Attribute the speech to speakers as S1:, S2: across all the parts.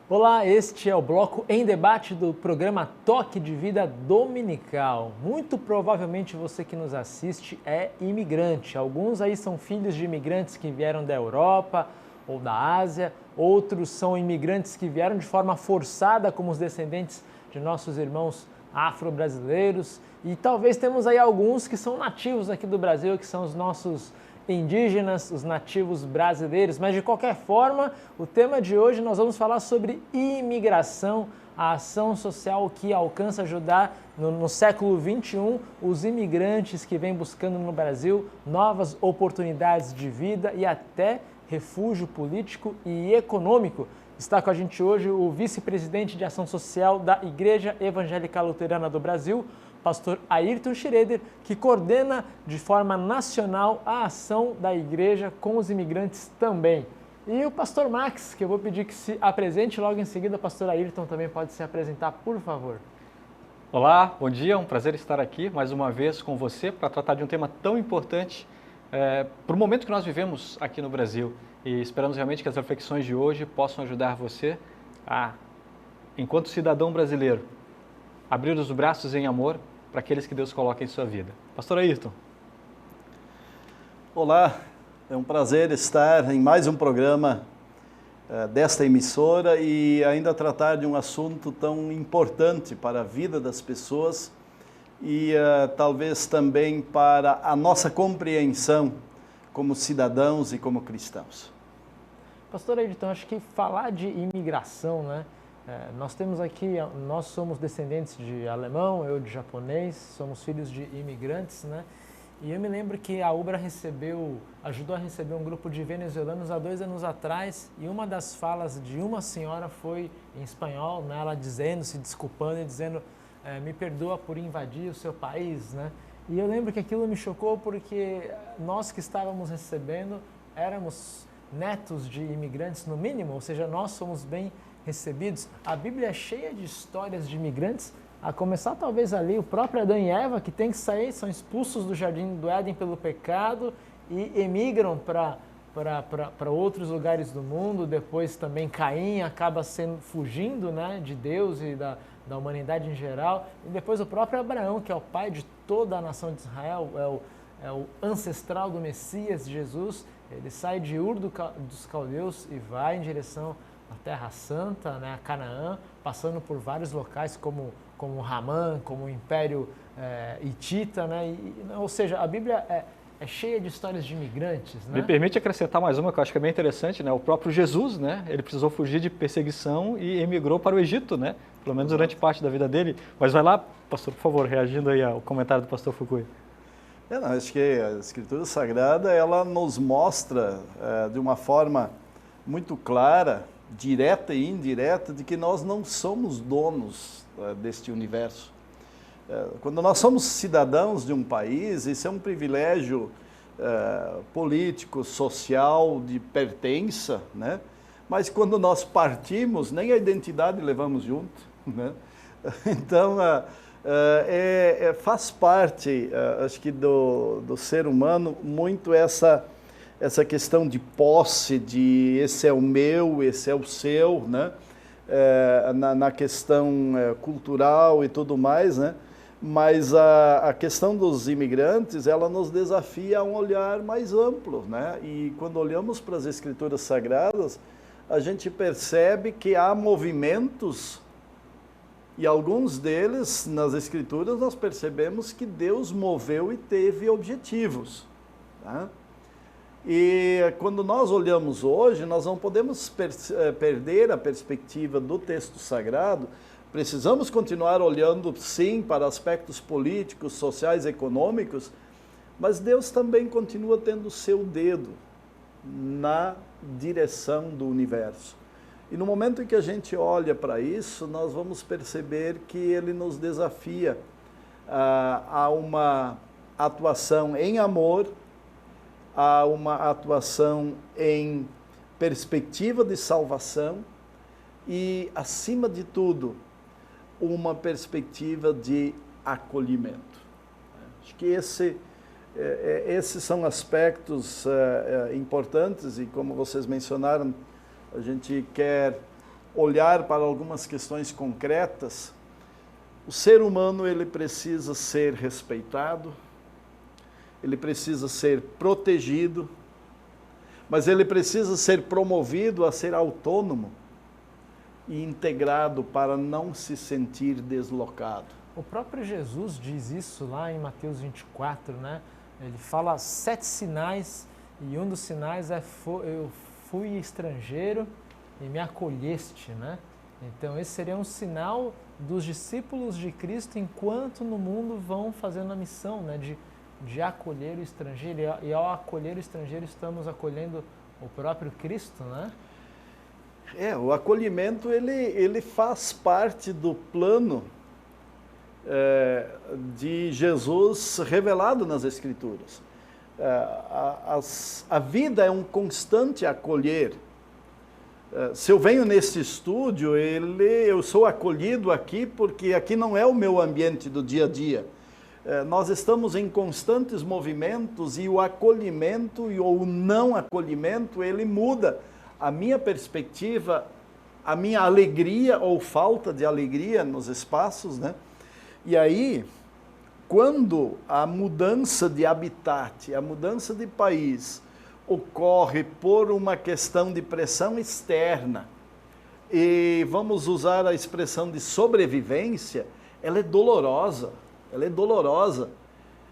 S1: Olá, este é o bloco em debate do programa Toque de Vida Dominical. Muito provavelmente você que nos assiste é imigrante. Alguns aí são filhos de imigrantes que vieram da Europa ou da Ásia, outros são imigrantes que vieram de forma forçada, como os descendentes de nossos irmãos afro-brasileiros. E talvez temos aí alguns que são nativos aqui do Brasil, que são os nossos indígenas, os nativos brasileiros, mas de qualquer forma, o tema de hoje nós vamos falar sobre imigração, a ação social que alcança ajudar no século XXI os imigrantes que vêm buscando no Brasil novas oportunidades de vida e até refúgio político e econômico. Está com a gente hoje o vice-presidente de ação social da Igreja Evangélica Luterana do Brasil, pastor Ayrton Schroeder, que coordena de forma nacional a ação da igreja com os imigrantes também. E o pastor Max, que eu vou pedir que se apresente logo em seguida, o pastor Ayrton também pode se apresentar, por favor.
S2: Olá, bom dia, é um prazer estar aqui mais uma vez com você para tratar de um tema tão importante para o momento que nós vivemos aqui no Brasil. E esperamos realmente que as reflexões de hoje possam ajudar você a, enquanto cidadão brasileiro, abrir os braços em amor para aqueles que Deus coloca em sua vida. Pastor Ayrton.
S3: Olá, é um prazer estar em mais um programa desta emissora e ainda tratar de um assunto tão importante para a vida das pessoas e talvez também para a nossa compreensão como cidadãos e como cristãos.
S1: Pastor Ayrton, acho que falar de imigração, né? Nós temos aqui, nós somos descendentes de alemão, eu de japonês, somos filhos de imigrantes, né? E eu me lembro que a UBRA ajudou a receber um grupo de venezuelanos há 2 anos atrás, e uma das falas de uma senhora foi em espanhol, né? Ela se desculpando e dizendo, me perdoa por invadir o seu país, né? E eu lembro que aquilo me chocou porque nós que estávamos recebendo éramos netos de imigrantes no mínimo, ou seja, nós somos bem recebidos. A Bíblia é cheia de histórias de imigrantes, a começar talvez ali o próprio Adão e Eva, que tem que sair, são expulsos do jardim do Éden pelo pecado e emigram para outros lugares do mundo. Depois também Caim acaba fugindo, né, de Deus e da humanidade em geral. E depois o próprio Abraão, que é o pai de toda a nação de Israel, é o ancestral do Messias, Jesus. Ele sai de Ur dos Caldeus e vai em direção a Terra Santa, né, a Canaã, passando por vários locais como Ramã, como o Império Hitita, né, ou seja, a Bíblia é cheia de histórias de imigrantes. Né?
S2: Me permite acrescentar mais uma que eu acho que é bem interessante, né? O próprio Jesus, né? Ele precisou fugir de perseguição e emigrou para o Egito, né? Pelo menos durante parte da vida dele. Mas vai lá, pastor, por favor, reagindo aí ao comentário do pastor Fukui.
S3: Acho que a Escritura Sagrada, ela nos mostra de uma forma muito clara, direta e indireta, de que nós não somos donos deste universo. Quando nós somos cidadãos de um país, isso é um privilégio político, social, de pertença, né? Mas quando nós partimos, nem a identidade levamos junto, né? Então, faz parte, acho que do ser humano, muito essa questão de posse, de esse é o meu, esse é o seu, né? Na questão cultural e tudo mais, né? Mas a questão dos imigrantes, ela nos desafia a um olhar mais amplo, né? E quando olhamos para as Escrituras Sagradas, a gente percebe que há movimentos, e alguns deles, nas Escrituras, nós percebemos que Deus moveu e teve objetivos, tá? E quando nós olhamos hoje, nós não podemos perder a perspectiva do texto sagrado. Precisamos continuar olhando, sim, para aspectos políticos, sociais, econômicos, mas Deus também continua tendo o seu dedo na direção do universo. E no momento em que a gente olha para isso, nós vamos perceber que Ele nos desafia a uma atuação em amor, a uma atuação em perspectiva de salvação e, acima de tudo, uma perspectiva de acolhimento. Acho que esses são aspectos importantes e, como vocês mencionaram, a gente quer olhar para algumas questões concretas, o ser humano ele precisa ser respeitado, ele precisa ser protegido, mas ele precisa ser promovido a ser autônomo e integrado para não se sentir deslocado.
S1: O próprio Jesus diz isso lá em Mateus 24, né? Ele fala 7 sinais e um dos sinais é eu fui estrangeiro e me acolheste, né? Então esse seria um sinal dos discípulos de Cristo enquanto no mundo vão fazendo a missão, né? De acolher o estrangeiro, e ao acolher o estrangeiro estamos acolhendo o próprio Cristo, né?
S3: O acolhimento ele faz parte do plano de Jesus revelado nas Escrituras. A vida é um constante acolher. Se eu venho nesse estúdio, eu sou acolhido aqui porque aqui não é o meu ambiente do dia a dia. Nós estamos em constantes movimentos e o acolhimento ou o não acolhimento, ele muda a minha perspectiva, a minha alegria ou falta de alegria nos espaços, né? E aí, quando a mudança de habitat, a mudança de país ocorre por uma questão de pressão externa, e vamos usar a expressão de sobrevivência, ela é dolorosa. Ela é dolorosa.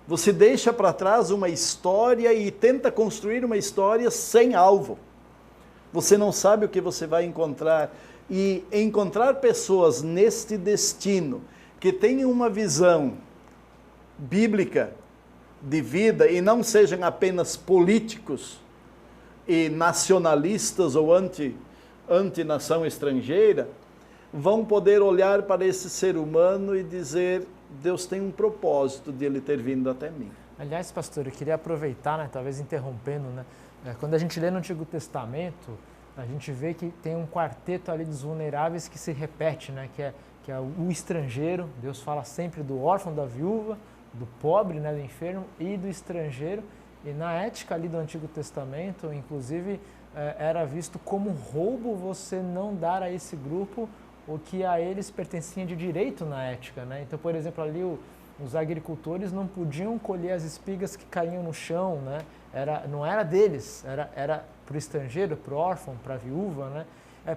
S3: Você deixa para trás uma história e tenta construir uma história sem alvo. Você não sabe o que você vai encontrar. E encontrar pessoas neste destino que tenham uma visão bíblica de vida e não sejam apenas políticos e nacionalistas ou anti-nação estrangeira, vão poder olhar para esse ser humano e dizer: Deus tem um propósito de ele ter vindo até mim.
S1: Aliás, pastor, eu queria aproveitar, né, talvez interrompendo, né, quando a gente lê no Antigo Testamento, a gente vê que tem um quarteto ali dos vulneráveis que se repete, né, que é o estrangeiro. Deus fala sempre do órfão, da viúva, do pobre, né, do enfermo e do estrangeiro. E na ética ali do Antigo Testamento, inclusive, era visto como roubo você não dar a esse grupo o que a eles pertencia de direito na ética, né? Então, por exemplo, ali os agricultores não podiam colher as espigas que caíam no chão, né? Não era deles, era para o estrangeiro, para o órfão, para a viúva, né?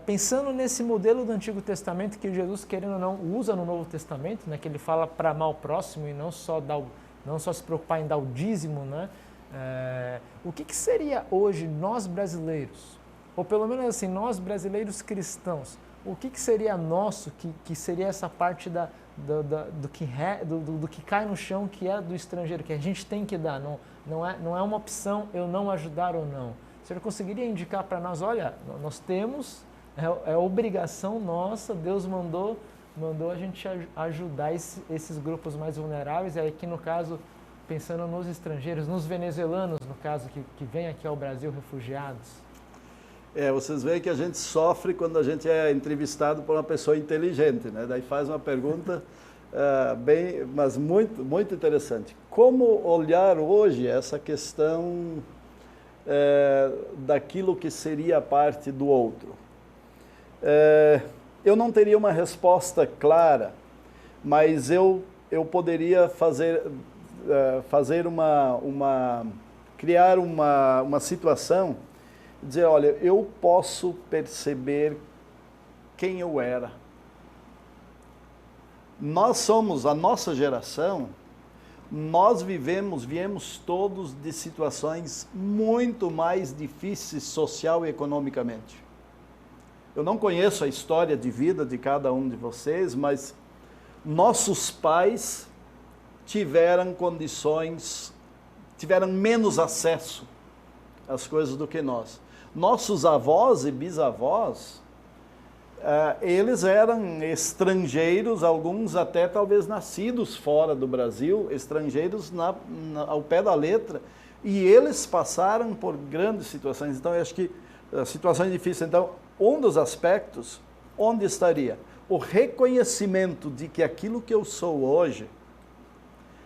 S1: Pensando nesse modelo do Antigo Testamento que Jesus, querendo ou não, usa no Novo Testamento, né? Que ele fala para amar o próximo e não só se preocupar em dar o dízimo, né? O que seria hoje nós brasileiros, ou pelo menos assim, nós brasileiros cristãos, o que seria nosso, que seria essa parte do que cai no chão, que é do estrangeiro, que a gente tem que dar, não é uma opção eu não ajudar ou não. O senhor conseguiria indicar para nós, olha, nós temos, é obrigação nossa, Deus mandou a gente ajudar esses grupos mais vulneráveis, e aqui no caso, pensando nos estrangeiros, nos venezuelanos, no caso, que vêm aqui ao Brasil refugiados?
S3: Vocês veem que a gente sofre quando a gente é entrevistado por uma pessoa inteligente, né? Daí faz uma pergunta mas muito, muito interessante. Como olhar hoje essa questão daquilo que seria parte do outro? Eu não teria uma resposta clara, mas eu poderia criar uma situação, dizer, olha, eu posso perceber quem eu era. Nós somos, a nossa geração, nós viemos todos de situações muito mais difíceis social e economicamente. Eu não conheço a história de vida de cada um de vocês, mas nossos pais tiveram menos acesso às coisas do que nós. Nossos avós e bisavós, eles eram estrangeiros, alguns até talvez nascidos fora do Brasil, estrangeiros ao pé da letra, e eles passaram por grandes situações. Então, eu acho que situações difíceis. Então, um dos aspectos, onde estaria? O reconhecimento de que aquilo que eu sou hoje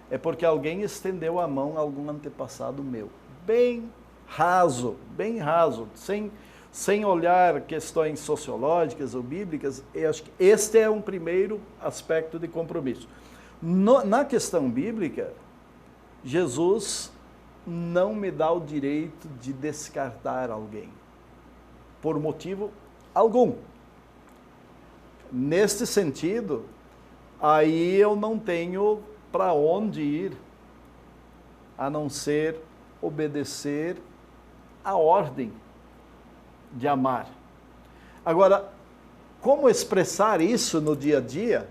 S3: é porque alguém estendeu a mão a algum antepassado meu. Bem raso, sem sem olhar questões sociológicas ou bíblicas, eu acho que este é um primeiro aspecto de compromisso. Na questão bíblica, Jesus não me dá o direito de descartar alguém, por motivo algum. Neste sentido, aí eu não tenho para onde ir, a não ser obedecer a ordem de amar. Agora, como expressar isso no dia a dia?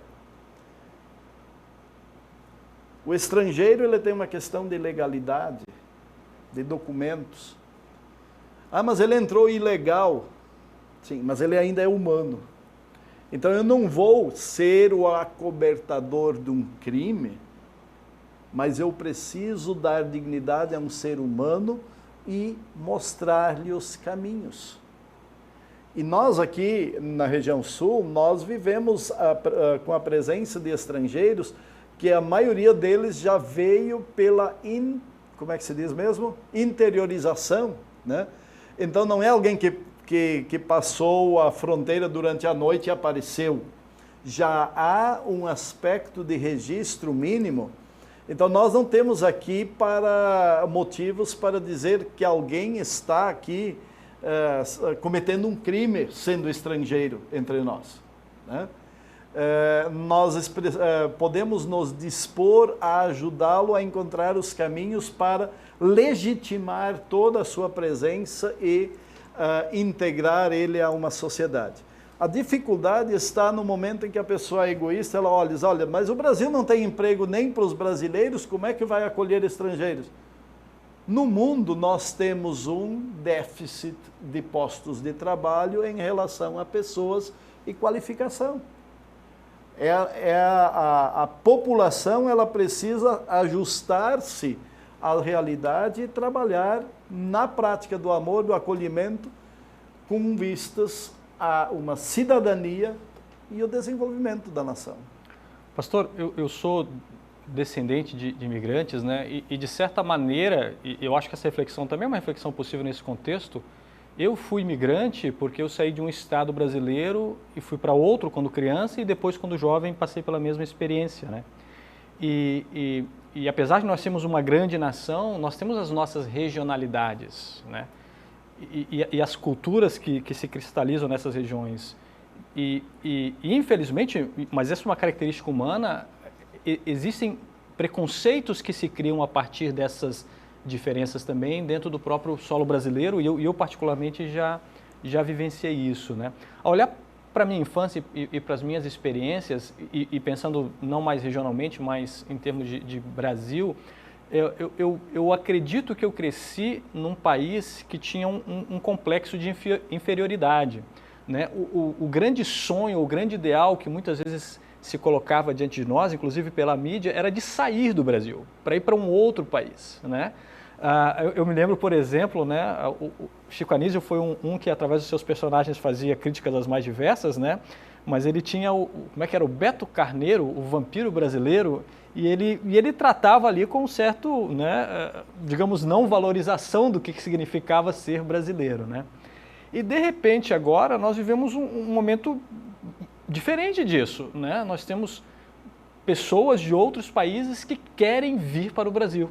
S3: O estrangeiro ele tem uma questão de legalidade, de documentos. Ah, mas ele entrou ilegal. Sim, mas ele ainda é humano. Então eu não vou ser o acobertador de um crime, mas eu preciso dar dignidade a um ser humano e mostrar-lhe os caminhos. E nós aqui na região sul, nós vivemos com a presença de estrangeiros, que a maioria deles já veio pela, como é que se diz mesmo? Interiorização, né? Então não é alguém que passou a fronteira durante a noite e apareceu. Já há um aspecto de registro mínimo. Então nós não temos aqui motivos para dizer que alguém está aqui cometendo um crime sendo estrangeiro entre nós, né? Nós podemos nos dispor a ajudá-lo a encontrar os caminhos para legitimar toda a sua presença e integrar ele a uma sociedade. A dificuldade está no momento em que a pessoa é egoísta, ela olha, mas o Brasil não tem emprego nem para os brasileiros, como é que vai acolher estrangeiros? No mundo, nós temos um déficit de postos de trabalho em relação a pessoas e qualificação. A população ela precisa ajustar-se à realidade e trabalhar na prática do amor, do acolhimento, com vistas a uma cidadania e o desenvolvimento da nação.
S2: Pastor, eu sou descendente de imigrantes, né? E de certa maneira, eu acho que essa reflexão também é uma reflexão possível nesse contexto. Eu fui imigrante porque eu saí de um estado brasileiro e fui para outro quando criança e depois quando jovem passei pela mesma experiência, né? E apesar de nós sermos uma grande nação, nós temos as nossas regionalidades, né? E as culturas que se cristalizam nessas regiões. E infelizmente, mas essa é uma característica humana, existem preconceitos que se criam a partir dessas diferenças também dentro do próprio solo brasileiro, e eu particularmente já vivenciei isso, né? Ao olhar para a minha infância e para as minhas experiências, e pensando não mais regionalmente, mas em termos de Brasil, eu acredito que eu cresci num país que tinha um complexo de inferioridade, né? O grande sonho, o grande ideal que muitas vezes se colocava diante de nós, inclusive pela mídia, era de sair do Brasil, para ir para um outro país, né? Eu me lembro, por exemplo, né, o Chico Anísio foi um que, através dos seus personagens, fazia críticas das mais diversas, né? Mas ele tinha como é que era? O Beto Carneiro, o vampiro brasileiro, e ele tratava ali com um certo, né, digamos, não valorização do que significava ser brasileiro, né? E, de repente, agora, nós vivemos um momento diferente disso, né? Nós temos pessoas de outros países que querem vir para o Brasil.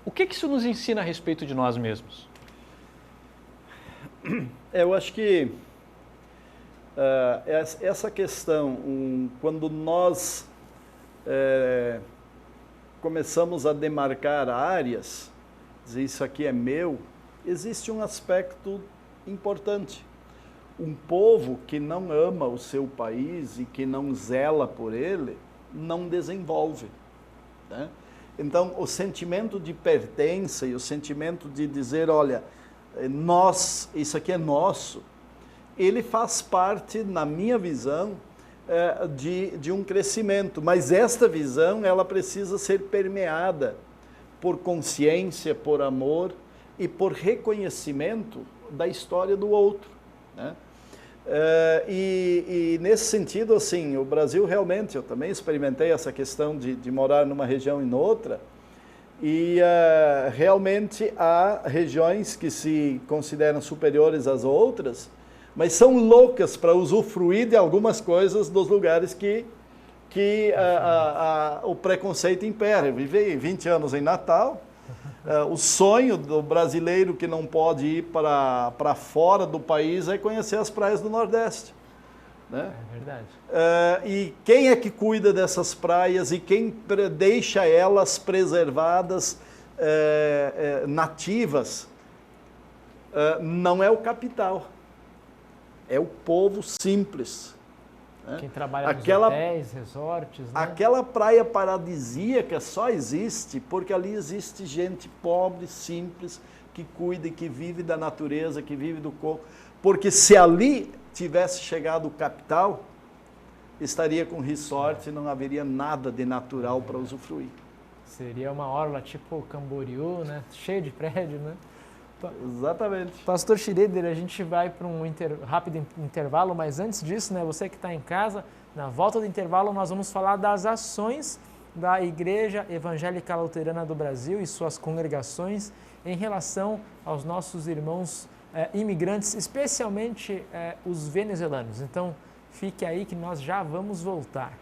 S2: O que isso nos ensina a respeito de nós mesmos?
S3: Eu acho que essa questão, quando nós começamos a demarcar áreas, dizer isso aqui é meu, existe um aspecto importante. Um povo que não ama o seu país e que não zela por ele, não desenvolve, né? Então, o sentimento de pertença e o sentimento de dizer, olha, isso aqui é nosso, ele faz parte, na minha visão, de um crescimento. Mas esta visão, ela precisa ser permeada por consciência, por amor e por reconhecimento da história do outro, né? E nesse sentido, assim, o Brasil realmente, eu também experimentei essa questão de morar numa região e noutra, E realmente há regiões que se consideram superiores às outras, mas são loucas para usufruir de algumas coisas dos lugares que o preconceito impera. Eu vivi 20 anos em Natal, o sonho do brasileiro que não pode ir para fora do país é conhecer as praias do Nordeste. Né?
S1: É verdade.
S3: E quem é que cuida dessas praias e quem deixa elas preservadas, nativas, não é o capital, é o povo simples.
S1: Quem trabalha nos hotéis, resorts, né?
S3: Aquela praia paradisíaca só existe porque ali existe gente pobre, simples, que cuida e que vive da natureza, que vive do corpo. Porque se ali tivesse chegado o capital, estaria com resort e não haveria nada de natural para usufruir.
S1: Seria uma orla tipo Camboriú, né? Cheio de prédio, né?
S3: Exatamente.
S1: Pastor Schroeder, a gente vai para um rápido intervalo, mas antes disso, né, você que está em casa, na volta do intervalo nós vamos falar das ações da Igreja Evangélica Luterana do Brasil e suas congregações em relação aos nossos irmãos imigrantes, especialmente os venezuelanos. Então, fique aí que nós já vamos voltar.